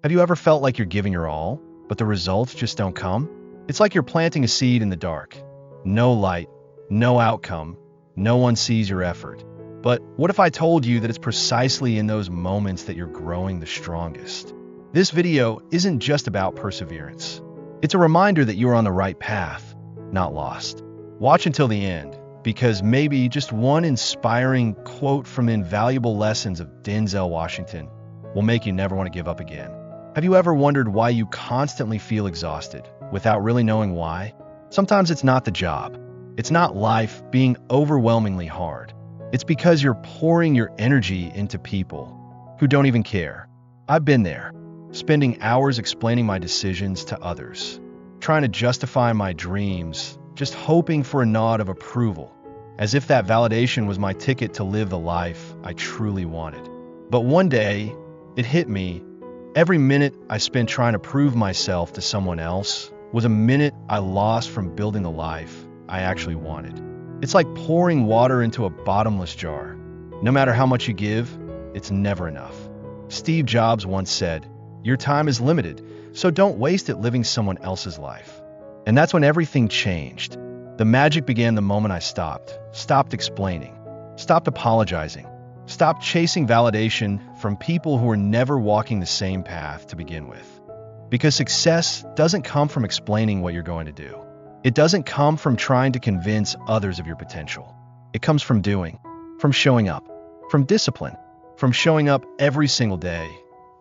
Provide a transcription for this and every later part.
Have you ever felt like you're giving your all, but the results just don't come? It's like you're planting a seed in the dark. No light, no outcome, no one sees your effort. But what if I told you that it's precisely in those moments that you're growing the strongest? This video isn't just about perseverance. It's a reminder that you're on the right path, not lost. Watch until the end, because maybe just one inspiring quote from Invaluable Lessons of Denzel Washington will make you never want to give up again. Have you ever wondered why you constantly feel exhausted without really knowing why? Sometimes it's not the job. It's not life being overwhelmingly hard. It's because you're pouring your energy into people who don't even care. I've been there, spending hours explaining my decisions to others, trying to justify my dreams, just hoping for a nod of approval, as if that validation was my ticket to live the life I truly wanted. But one day, it hit me. Every minute I spent trying to prove myself to someone else was a minute I lost from building the life I actually wanted. It's like pouring water into a bottomless jar. No matter how much you give, it's never enough. Steve Jobs once said, "Your time is limited, so don't waste it living someone else's life." And that's when everything changed. The magic began the moment I stopped explaining, stopped apologizing, stopped chasing validation from people who were never walking the same path to begin with. Because success doesn't come from explaining what you're going to do. It doesn't come from trying to convince others of your potential. It comes from doing, from showing up, from discipline, from showing up every single day,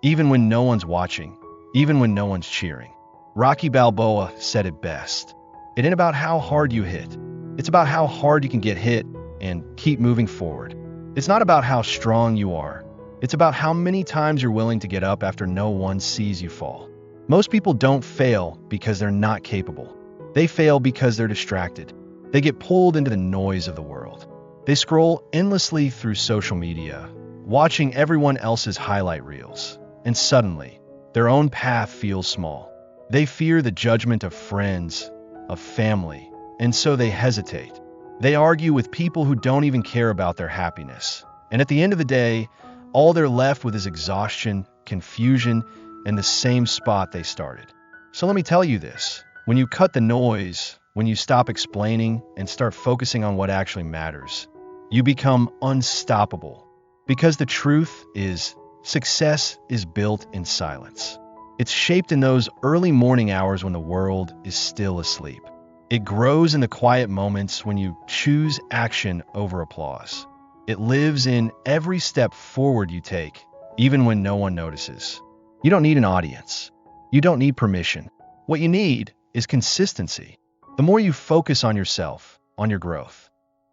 even when no one's watching, even when no one's cheering. Rocky Balboa said it best. It ain't about how hard you hit. It's about how hard you can get hit and keep moving forward. It's not about how strong you are. It's about how many times you're willing to get up after no one sees you fall. Most people don't fail because they're not capable. They fail because they're distracted. They get pulled into the noise of the world. They scroll endlessly through social media, watching everyone else's highlight reels, and suddenly, their own path feels small. They fear the judgment of friends, of family, and so they hesitate. They argue with people who don't even care about their happiness. And at the end of the day, all they're left with is exhaustion, confusion, and the same spot they started. So let me tell you this. When you cut the noise, when you stop explaining and start focusing on what actually matters, you become unstoppable. Because the truth is, success is built in silence. It's shaped in those early morning hours when the world is still asleep. It grows in the quiet moments when you choose action over applause. It lives in every step forward you take, even when no one notices. You don't need an audience. You don't need permission. What you need is consistency. The more you focus on yourself, on your growth,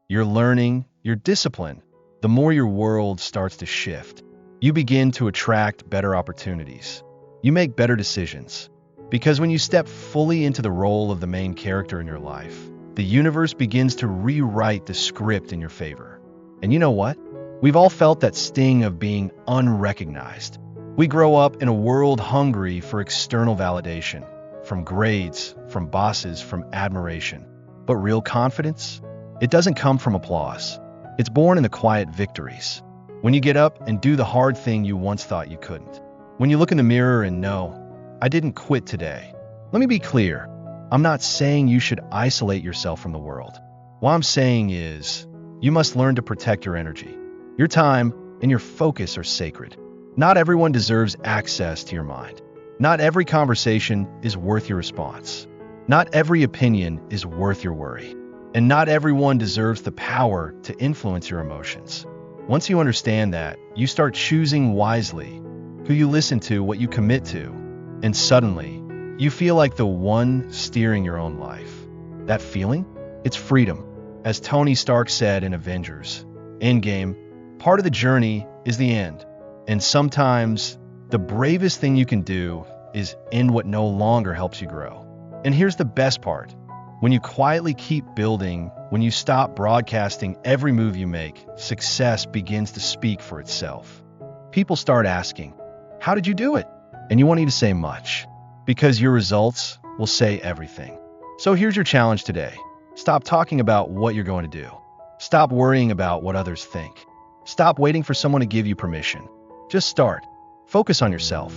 your learning, your discipline, the more your world starts to shift. You begin to attract better opportunities. You make better decisions. Because when you step fully into the role of the main character in your life, the universe begins to rewrite the script in your favor. And you know what? We've all felt that sting of being unrecognized. We grow up in a world hungry for external validation, from grades, from bosses, from admiration. But real confidence? It doesn't come from applause. It's born in the quiet victories. When you get up and do the hard thing you once thought you couldn't. When you look in the mirror and know, I didn't quit today. Let me be clear. I'm not saying you should isolate yourself from the world. What I'm saying is, you must learn to protect your energy. Your time and your focus are sacred. Not everyone deserves access to your mind. Not every conversation is worth your response. Not every opinion is worth your worry. And not everyone deserves the power to influence your emotions. Once you understand that, you start choosing wisely who you listen to, what you commit to, and suddenly, you feel like the one steering your own life. That feeling? It's freedom. As Tony Stark said in Avengers Endgame, part of the journey is the end. And sometimes, the bravest thing you can do is end what no longer helps you grow. And here's the best part. When you quietly keep building, when you stop broadcasting every move you make, success begins to speak for itself. People start asking, how did you do it? And you won't need to say much, because your results will say everything. So here's your challenge today. Stop talking about what you're going to do. Stop worrying about what others think. Stop waiting for someone to give you permission. Just start. Focus on yourself.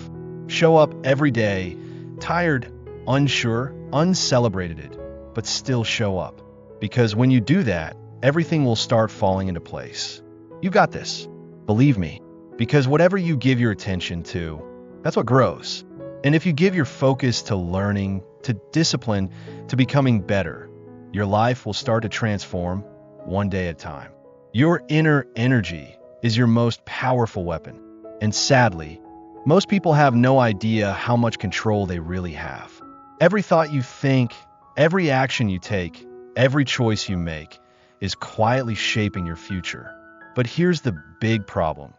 Show up every day, tired, unsure, uncelebrated, but still show up. Because when you do that, everything will start falling into place. You've got this. Believe me. Because whatever you give your attention to, that's what grows. And if you give your focus to learning, to discipline, to becoming better, your life will start to transform one day at a time. Your inner energy is your most powerful weapon. And sadly, most people have no idea how much control they really have. Every thought you think, every action you take, every choice you make is quietly shaping your future. But here's the big problem.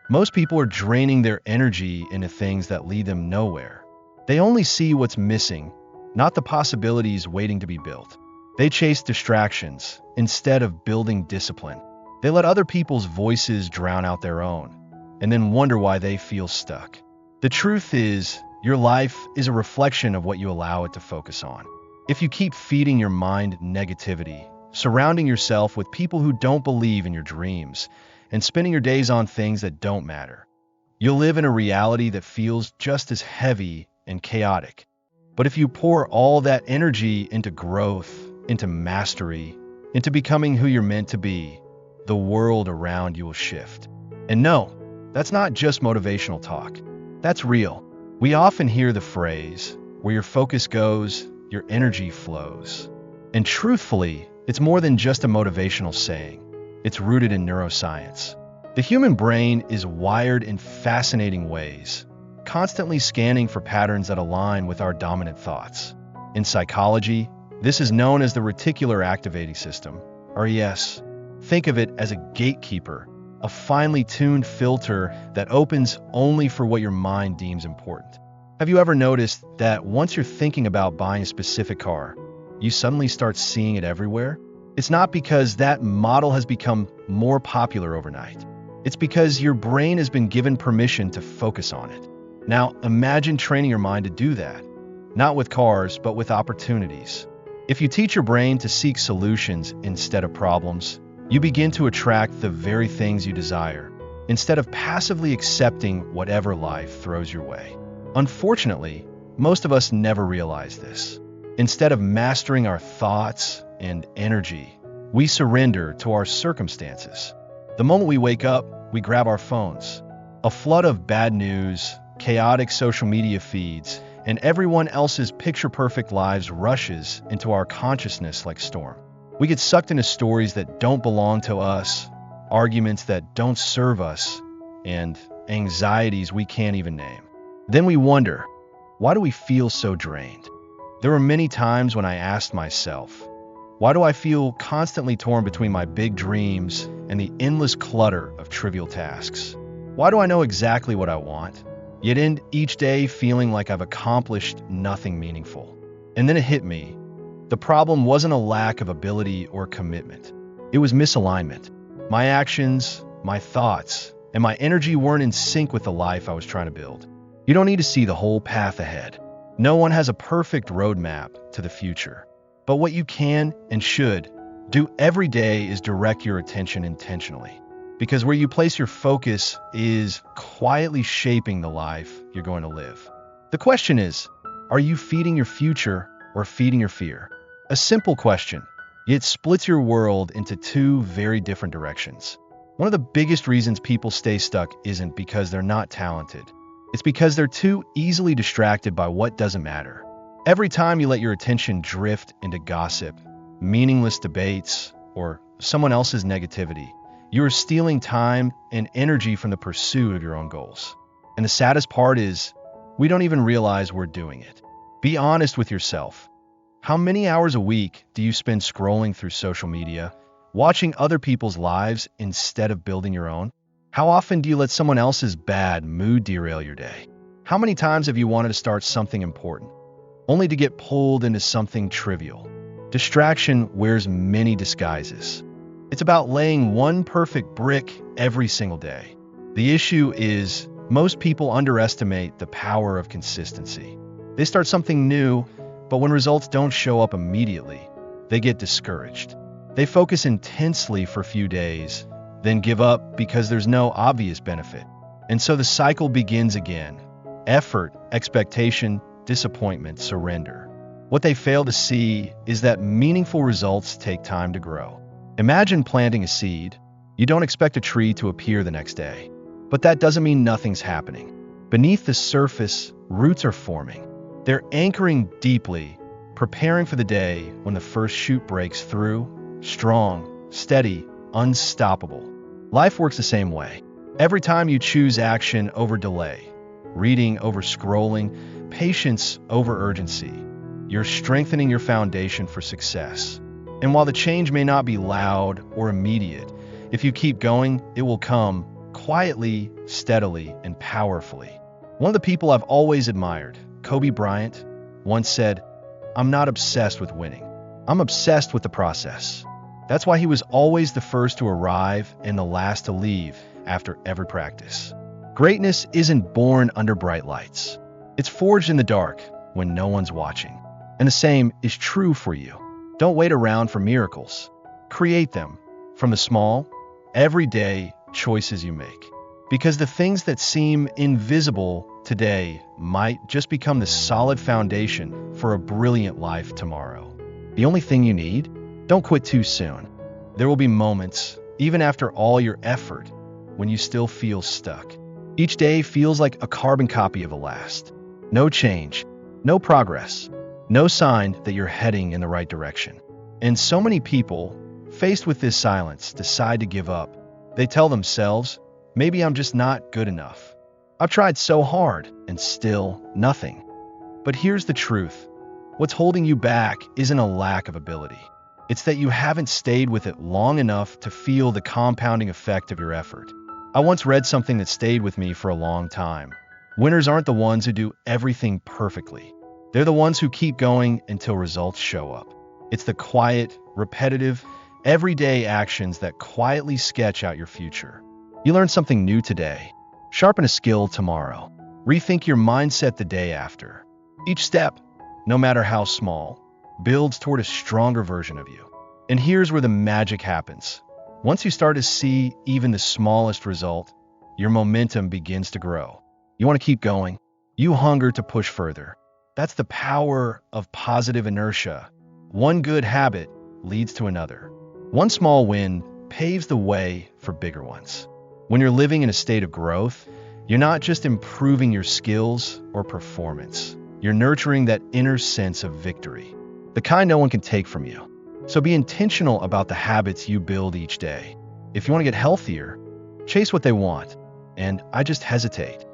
Most people are draining their energy into things that lead them nowhere. They only see what's missing, not the possibilities waiting to be built. They chase distractions instead of building discipline. They let other people's voices drown out their own, and then wonder why they feel stuck. The truth is, your life is a reflection of what you allow it to focus on. If you keep feeding your mind negativity, surrounding yourself with people who don't believe in your dreams, and spending your days on things that don't matter, you'll live in a reality that feels just as heavy and chaotic. But if you pour all that energy into growth, into mastery, into becoming who you're meant to be, the world around you will shift. And no, that's not just motivational talk. That's real. We often hear the phrase, where your focus goes, your energy flows. And truthfully, it's more than just a motivational saying. It's rooted in neuroscience. The human brain is wired in fascinating ways, constantly scanning for patterns that align with our dominant thoughts. In psychology, this is known as the reticular activating system, RES. Think of it as a gatekeeper, a finely tuned filter that opens only for what your mind deems important. Have you ever noticed that once you're thinking about buying a specific car, you suddenly start seeing it everywhere? It's not because that model has become more popular overnight. It's because your brain has been given permission to focus on it. Now, imagine training your mind to do that, not with cars, but with opportunities. If you teach your brain to seek solutions instead of problems, you begin to attract the very things you desire, instead of passively accepting whatever life throws your way. Unfortunately, most of us never realize this. Instead of mastering our thoughts and energy, we surrender to our circumstances. The moment we wake up, we grab our phones. A flood of bad news, chaotic social media feeds, and everyone else's picture-perfect lives rushes into our consciousness like a storm. We get sucked into stories that don't belong to us, arguments that don't serve us, and anxieties we can't even name. Then we wonder, why do we feel so drained? There were many times when I asked myself, why do I feel constantly torn between my big dreams and the endless clutter of trivial tasks? Why do I know exactly what I want, yet end each day feeling like I've accomplished nothing meaningful? And then it hit me. The problem wasn't a lack of ability or commitment. It was misalignment. My actions, my thoughts, and my energy weren't in sync with the life I was trying to build. You don't need to see the whole path ahead. No one has a perfect roadmap to the future. But what you can and should do every day is direct your attention intentionally. Because where you place your focus is quietly shaping the life you're going to live. The question is, are you feeding your future or feeding your fear? A simple question, yet splits your world into two very different directions. One of the biggest reasons people stay stuck isn't because they're not talented. It's because they're too easily distracted by what doesn't matter. Every time you let your attention drift into gossip, meaningless debates, or someone else's negativity, you are stealing time and energy from the pursuit of your own goals. And the saddest part is, we don't even realize we're doing it. Be honest with yourself. How many hours a week do you spend scrolling through social media, watching other people's lives instead of building your own? How often do you let someone else's bad mood derail your day? How many times have you wanted to start something important, only to get pulled into something trivial? Distraction wears many disguises. It's about laying one perfect brick every single day. The issue is, most people underestimate the power of consistency. They start something new, but when results don't show up immediately, they get discouraged. They focus intensely for a few days, then give up because there's no obvious benefit. And so the cycle begins again. Effort, expectation, disappointment, surrender. What they fail to see is that meaningful results take time to grow. Imagine planting a seed. You don't expect a tree to appear the next day. But that doesn't mean nothing's happening. Beneath the surface, roots are forming. They're anchoring deeply, preparing for the day when the first shoot breaks through, strong, steady, unstoppable. Life works the same way. Every time you choose action over delay, reading over scrolling, patience over urgency, you're strengthening your foundation for success. And while the change may not be loud or immediate, if you keep going, it will come quietly, steadily, and powerfully. One of the people I've always admired, Kobe Bryant, once said, "I'm not obsessed with winning. I'm obsessed with the process." That's why he was always the first to arrive and the last to leave after every practice. Greatness isn't born under bright lights. It's forged in the dark when no one's watching. And the same is true for you. Don't wait around for miracles. Create them from the small, everyday choices you make. Because the things that seem invisible today might just become the solid foundation for a brilliant life tomorrow. The only thing you need? Don't quit too soon. There will be moments, even after all your effort, when you still feel stuck. Each day feels like a carbon copy of the last. No change, no progress, no sign that you're heading in the right direction. And so many people, faced with this silence, decide to give up. They tell themselves, maybe I'm just not good enough. I've tried so hard and still nothing. But here's the truth. What's holding you back isn't a lack of ability. It's that you haven't stayed with it long enough to feel the compounding effect of your effort. I once read something that stayed with me for a long time. Winners aren't the ones who do everything perfectly. They're the ones who keep going until results show up. It's the quiet, repetitive, everyday actions that quietly sketch out your future. You learn something new today. Sharpen a skill tomorrow. Rethink your mindset the day after. Each step, no matter how small, builds toward a stronger version of you. And here's where the magic happens. Once you start to see even the smallest result, your momentum begins to grow. You want to keep going. You hunger to push further. That's the power of positive inertia. One good habit leads to another. One small win paves the way for bigger ones. When you're living in a state of growth, you're not just improving your skills or performance. You're nurturing that inner sense of victory, the kind no one can take from you. So be intentional about the habits you build each day. If you want to get healthier, chase what they want. And I just hesitate.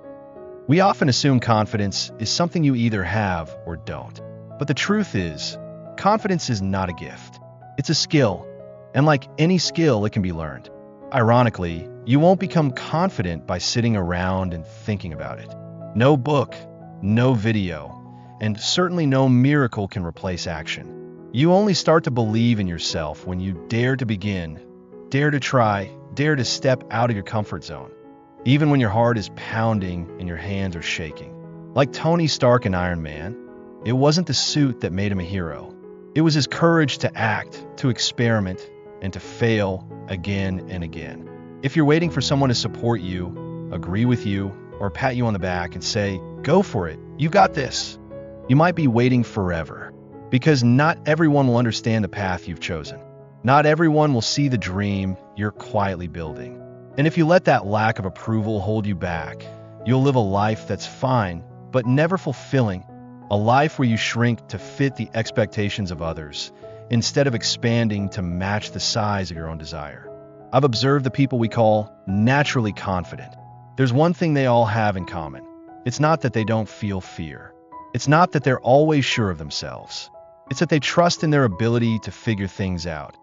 We often assume confidence is something you either have or don't. But the truth is, confidence is not a gift. It's a skill. And like any skill, it can be learned. Ironically, you won't become confident by sitting around and thinking about it. No book, no video, and certainly no miracle can replace action. You only start to believe in yourself when you dare to begin, dare to try, dare to step out of your comfort zone. Even when your heart is pounding and your hands are shaking. Like Tony Stark in Iron Man, it wasn't the suit that made him a hero. It was his courage to act, to experiment, and to fail again and again. If you're waiting for someone to support you, agree with you, or pat you on the back and say, "Go for it, you got this," you might be waiting forever. Because not everyone will understand the path you've chosen. Not everyone will see the dream you're quietly building. And if you let that lack of approval hold you back, you'll live a life that's fine, but never fulfilling. A life where you shrink to fit the expectations of others, instead of expanding to match the size of your own desire. I've observed the people we call naturally confident. There's one thing they all have in common. It's not that they don't feel fear. It's not that they're always sure of themselves. It's that they trust in their ability to figure things out,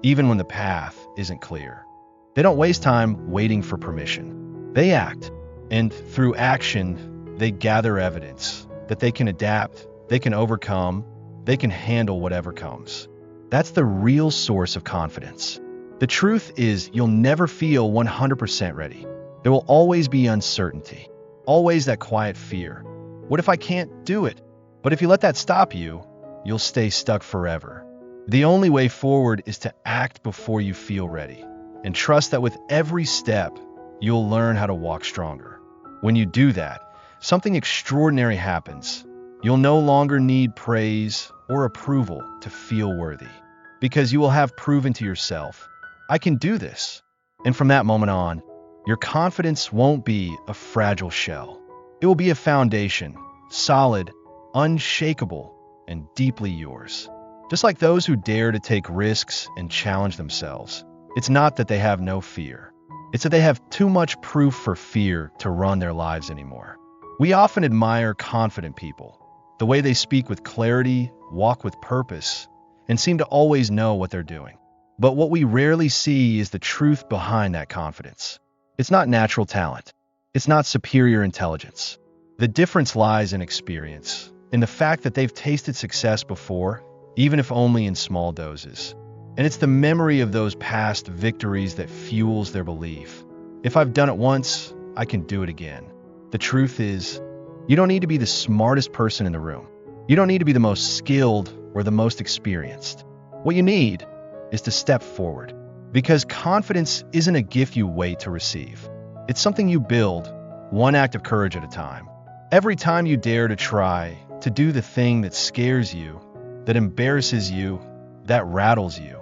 even when the path isn't clear. They don't waste time waiting for permission. They act, and through action, they gather evidence that they can adapt, they can overcome, they can handle whatever comes. That's the real source of confidence. The truth is, you'll never feel 100% ready. There will always be uncertainty, always that quiet fear. What if I can't do it? But if you let that stop you, you'll stay stuck forever. The only way forward is to act before you feel ready, and trust that with every step, you'll learn how to walk stronger. When you do that, something extraordinary happens. You'll no longer need praise or approval to feel worthy, because you will have proven to yourself, I can do this. And from that moment on, your confidence won't be a fragile shell. It will be a foundation, solid, unshakable, and deeply yours. Just like those who dare to take risks and challenge themselves, it's not that they have no fear. It's that they have too much proof for fear to run their lives anymore. We often admire confident people, the way they speak with clarity, walk with purpose, and seem to always know what they're doing. But what we rarely see is the truth behind that confidence. It's not natural talent. It's not superior intelligence. The difference lies in experience, in the fact that they've tasted success before, even if only in small doses. And it's the memory of those past victories that fuels their belief. If I've done it once, I can do it again. The truth is, you don't need to be the smartest person in the room. You don't need to be the most skilled or the most experienced. What you need is to step forward. Because confidence isn't a gift you wait to receive. It's something you build, one act of courage at a time. Every time you dare to try to do the thing that scares you, that embarrasses you, that rattles you,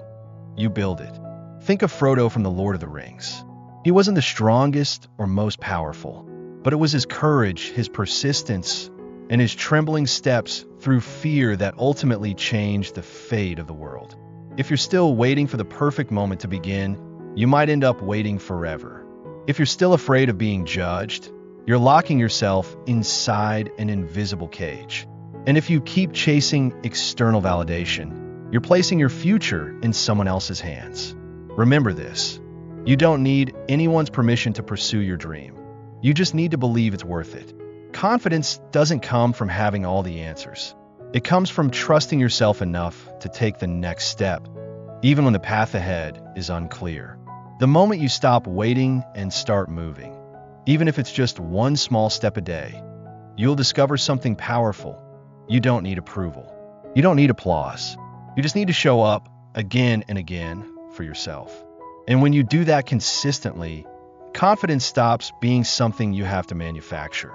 you build it. Think of Frodo from The Lord of the Rings. He wasn't the strongest or most powerful, but it was his courage, his persistence, and his trembling steps through fear that ultimately changed the fate of the world. If you're still waiting for the perfect moment to begin, you might end up waiting forever. If you're still afraid of being judged, you're locking yourself inside an invisible cage. And if you keep chasing external validation, you're placing your future in someone else's hands. Remember this: you don't need anyone's permission to pursue your dream. You just need to believe it's worth it. Confidence doesn't come from having all the answers. It comes from trusting yourself enough to take the next step, even when the path ahead is unclear. The moment you stop waiting and start moving, even if it's just one small step a day, you'll discover something powerful. You don't need approval. You don't need applause. You just need to show up again and again for yourself. And when you do that consistently, confidence stops being something you have to manufacture.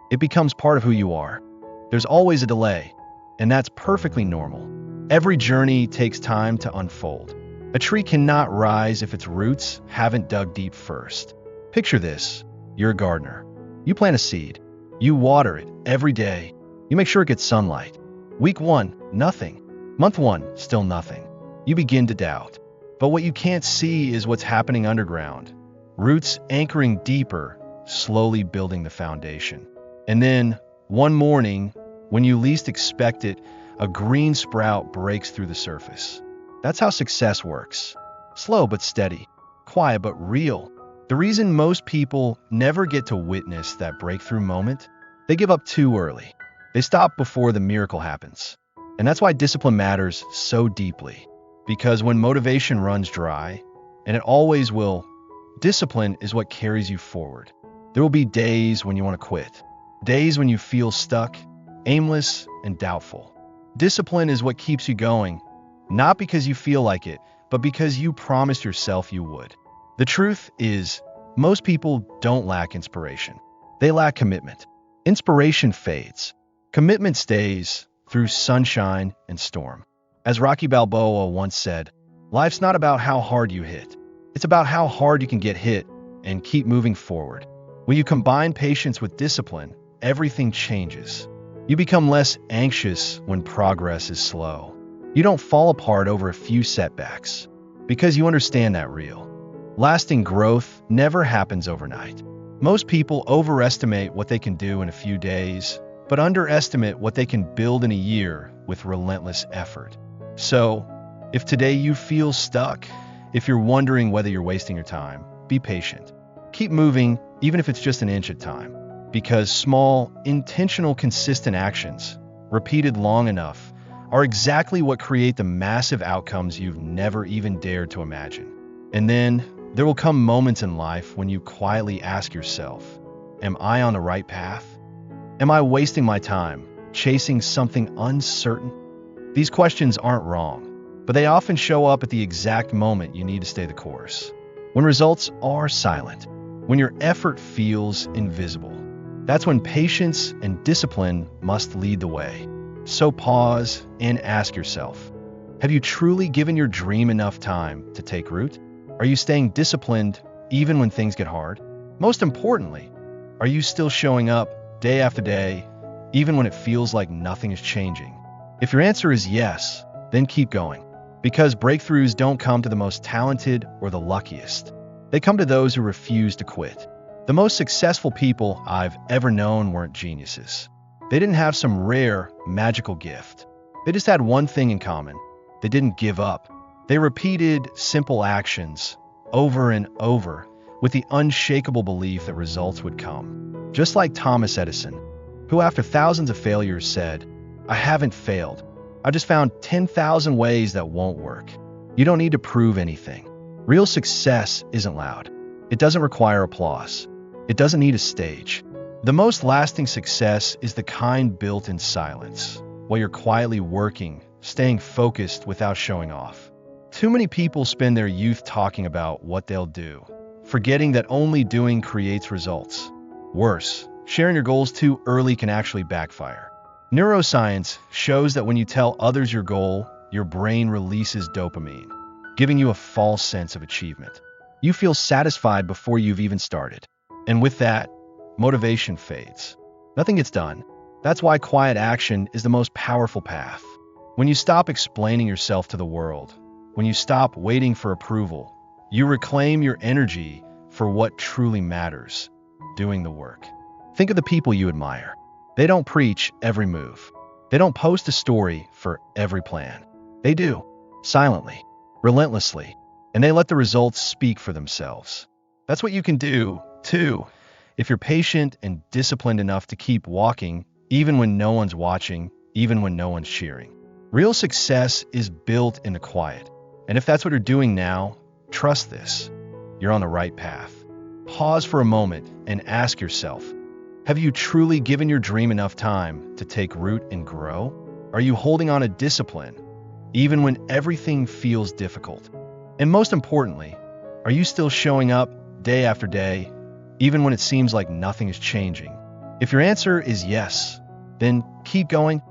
It becomes part of who you are. There's always a delay, and that's perfectly normal. Every journey takes time to unfold. A tree cannot rise if its roots haven't dug deep first. Picture this: you're a gardener. You plant a seed. You water it every day. You make sure it gets sunlight. Week 1, nothing. Month 1, still nothing. You begin to doubt. But what you can't see is what's happening underground. Roots anchoring deeper, slowly building the foundation. And then, one morning, when you least expect it, a green sprout breaks through the surface. That's how success works. Slow but steady, quiet but real. The reason most people never get to witness that breakthrough moment, they give up too early. They stop before the miracle happens. And that's why discipline matters so deeply. Because when motivation runs dry, and it always will, discipline is what carries you forward. There will be days when you want to quit. Days when you feel stuck, aimless, and doubtful. Discipline is what keeps you going, not because you feel like it, but because you promised yourself you would. The truth is, most people don't lack inspiration. They lack commitment. Inspiration fades. Commitment stays through sunshine and storm. As Rocky Balboa once said, life's not about how hard you hit. It's about how hard you can get hit and keep moving forward. When you combine patience with discipline, everything changes. You become less anxious when progress is slow. You don't fall apart over a few setbacks, because you understand that real, lasting growth never happens overnight. Most people overestimate what they can do in a few days, but underestimate what they can build in a year with relentless effort. So, if today you feel stuck, if you're wondering whether you're wasting your time, be patient. Keep moving, even if it's just an inch at a time. Because small, intentional, consistent actions, repeated long enough, are exactly what create the massive outcomes you've never even dared to imagine. And then, there will come moments in life when you quietly ask yourself, am I on the right path? Am I wasting my time, chasing something uncertain? These questions aren't wrong, but they often show up at the exact moment you need to stay the course. When results are silent, when your effort feels invisible, That's when patience and discipline must lead the way. So pause and ask yourself, have you truly given your dream enough time to take root? Are you staying disciplined even when things get hard? Most importantly, are you still showing up day after day, even when it feels like nothing is changing? If your answer is yes, then keep going. Because breakthroughs don't come to the most talented or the luckiest. They come to those who refuse to quit. The most successful people I've ever known weren't geniuses. They didn't have some rare, magical gift. They just had one thing in common. They didn't give up. They repeated simple actions over and over with the unshakable belief that results would come. Just like Thomas Edison, who after thousands of failures said, "I haven't failed. I just found 10,000 ways that won't work." You don't need to prove anything. Real success isn't loud. It doesn't require applause. It doesn't need a stage. The most lasting success is the kind built in silence, while you're quietly working, staying focused without showing off. Too many people spend their youth talking about what they'll do, forgetting that only doing creates results. Worse, sharing your goals too early can actually backfire. Neuroscience shows that when you tell others your goal, your brain releases dopamine, giving you a false sense of achievement. You feel satisfied before you've even started. And with that, motivation fades. Nothing gets done. That's why quiet action is the most powerful path. When you stop explaining yourself to the world, when you stop waiting for approval, you reclaim your energy for what truly matters, doing the work. Think of the people you admire. They don't preach every move. They don't post a story for every plan. They do, silently, relentlessly, and they let the results speak for themselves. That's what you can do, too, if you're patient and disciplined enough to keep walking, even when no one's watching, even when no one's cheering. Real success is built in the quiet. And if that's what you're doing now, trust this. You're on the right path. Pause for a moment and ask yourself, have you truly given your dream enough time to take root and grow? Are you holding on to discipline, even when everything feels difficult? And most importantly, are you still showing up day after day, even when it seems like nothing is changing? If your answer is yes, then keep going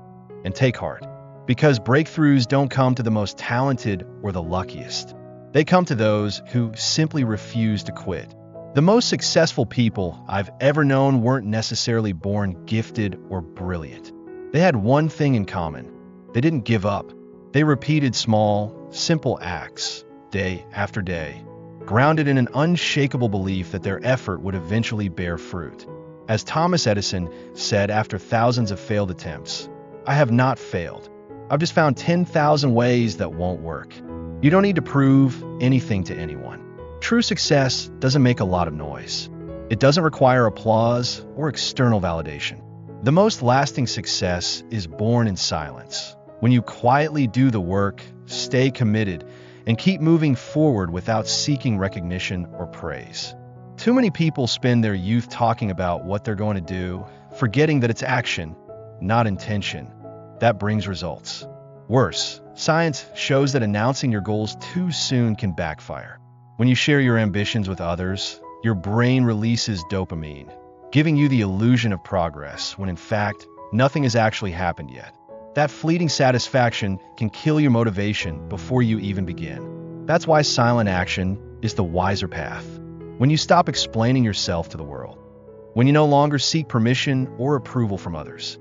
and take heart. Because breakthroughs don't come to the most talented or the luckiest. They come to those who simply refuse to quit. The most successful people I've ever known weren't necessarily born gifted or brilliant. They had one thing in common. They didn't give up. They repeated small, simple acts, day after day, grounded in an unshakable belief that their effort would eventually bear fruit. As Thomas Edison said after thousands of failed attempts, "I have not failed. I've just found 10,000 ways that won't work." You don't need to prove anything to anyone. True success doesn't make a lot of noise. It doesn't require applause or external validation. The most lasting success is born in silence. When you quietly do the work, stay committed, and keep moving forward without seeking recognition or praise. Too many people spend their youth talking about what they're going to do, forgetting that it's action, not intention, that brings results. Worse, science shows that announcing your goals too soon can backfire. When you share your ambitions with others, your brain releases dopamine, giving you the illusion of progress when in fact, nothing has actually happened yet. That fleeting satisfaction can kill your motivation before you even begin. That's why silent action is the wiser path. When you stop explaining yourself to the world, when you no longer seek permission or approval from others,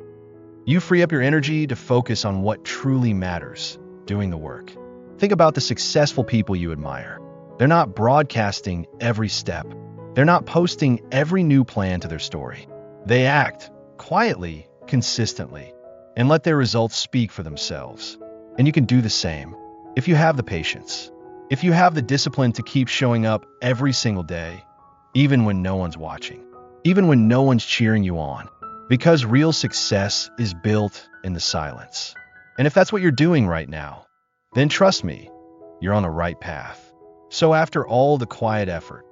you free up your energy to focus on what truly matters, doing the work. Think about the successful people you admire. They're not broadcasting every step. They're not posting every new plan to their story. They act quietly, consistently, and let their results speak for themselves. And you can do the same if you have the patience, if you have the discipline to keep showing up every single day, even when no one's watching, even when no one's cheering you on. Because real success is built in the silence. And if that's what you're doing right now, then trust me, you're on the right path. So after all the quiet effort,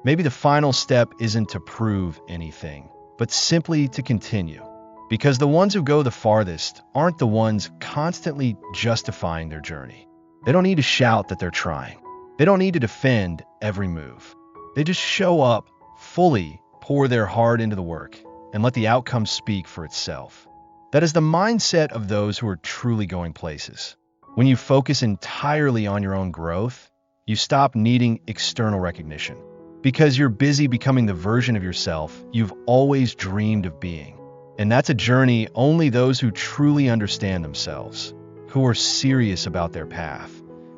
maybe the final step isn't to prove anything, but simply to continue. Because the ones who go the farthest aren't the ones constantly justifying their journey. They don't need to shout that they're trying. They don't need to defend every move. They just show up, fully pour their heart into the work, and let the outcome speak for itself. That is the mindset of those who are truly going places. When you focus entirely on your own growth, you stop needing external recognition because you're busy becoming the version of yourself you've always dreamed of being. And that's a journey only those who truly understand themselves, who are serious about their path,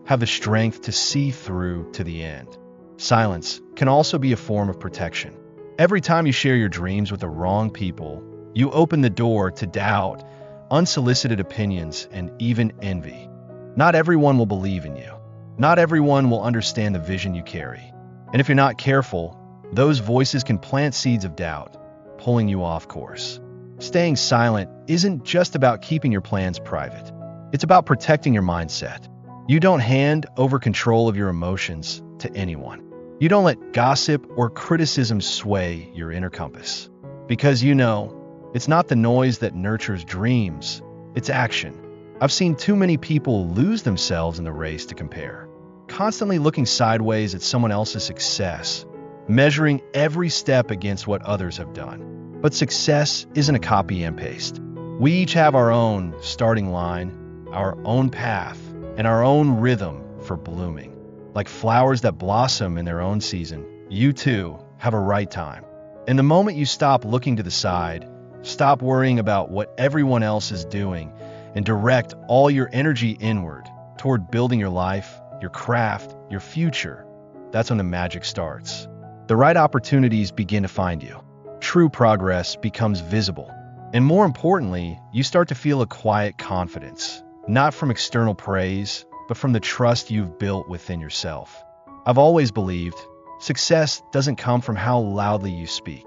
have the strength to see through to the end. Silence can also be a form of protection. Every time you share your dreams with the wrong people, you open the door to doubt, unsolicited opinions, and even envy. Not everyone will believe in you. Not everyone will understand the vision you carry. And if you're not careful, those voices can plant seeds of doubt, pulling you off course. Staying silent isn't just about keeping your plans private. It's about protecting your mindset. You don't hand over control of your emotions to anyone. You don't let gossip or criticism sway your inner compass. Because you know, it's not the noise that nurtures dreams, it's action. I've seen too many people lose themselves in the race to compare, constantly looking sideways at someone else's success, measuring every step against what others have done. But success isn't a copy and paste. We each have our own starting line, our own path, and our own rhythm for blooming. Like flowers that blossom in their own season, you too have a right time. And the moment you stop looking to the side, stop worrying about what everyone else is doing, and direct all your energy inward toward building your life, your craft, your future, that's when the magic starts. The right opportunities begin to find you. True progress becomes visible. And more importantly, you start to feel a quiet confidence, not from external praise, but from the trust you've built within yourself. I've always believed success doesn't come from how loudly you speak.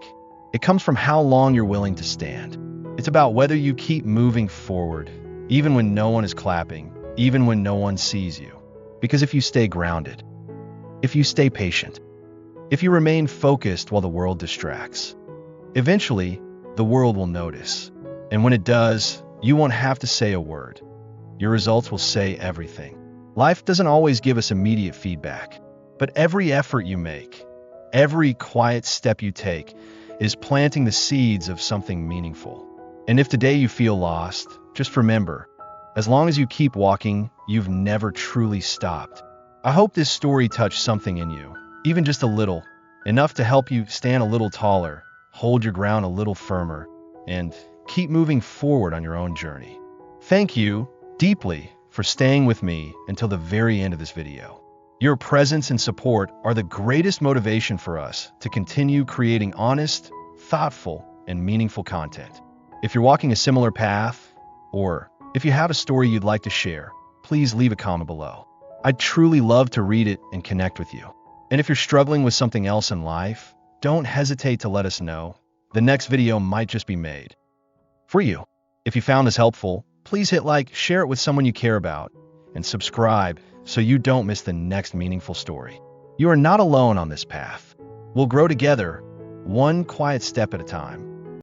It comes from how long you're willing to stand. It's about whether you keep moving forward, even when no one is clapping, even when no one sees you. Because if you stay grounded, if you stay patient, if you remain focused while the world distracts, eventually the world will notice. And when it does, you won't have to say a word. Your results will say everything. Life doesn't always give us immediate feedback, but every effort you make, every quiet step you take, is planting the seeds of something meaningful. And if today you feel lost, just remember, as long as you keep walking, you've never truly stopped. I hope this story touched something in you, even just a little, enough to help you stand a little taller, hold your ground a little firmer, and keep moving forward on your own journey. Thank you deeply for staying with me until the very end of this video. Your presence and support are the greatest motivation for us to continue creating honest, thoughtful, and meaningful content. If you're walking a similar path, or if you have a story you'd like to share, please leave a comment below. I'd truly love to read it and connect with you. And if you're struggling with something else in life, don't hesitate to let us know. The next video might just be made for you. If you found this helpful, please hit like, share it with someone you care about, and subscribe so you don't miss the next meaningful story. You are not alone on this path. We'll grow together, one quiet step at a time.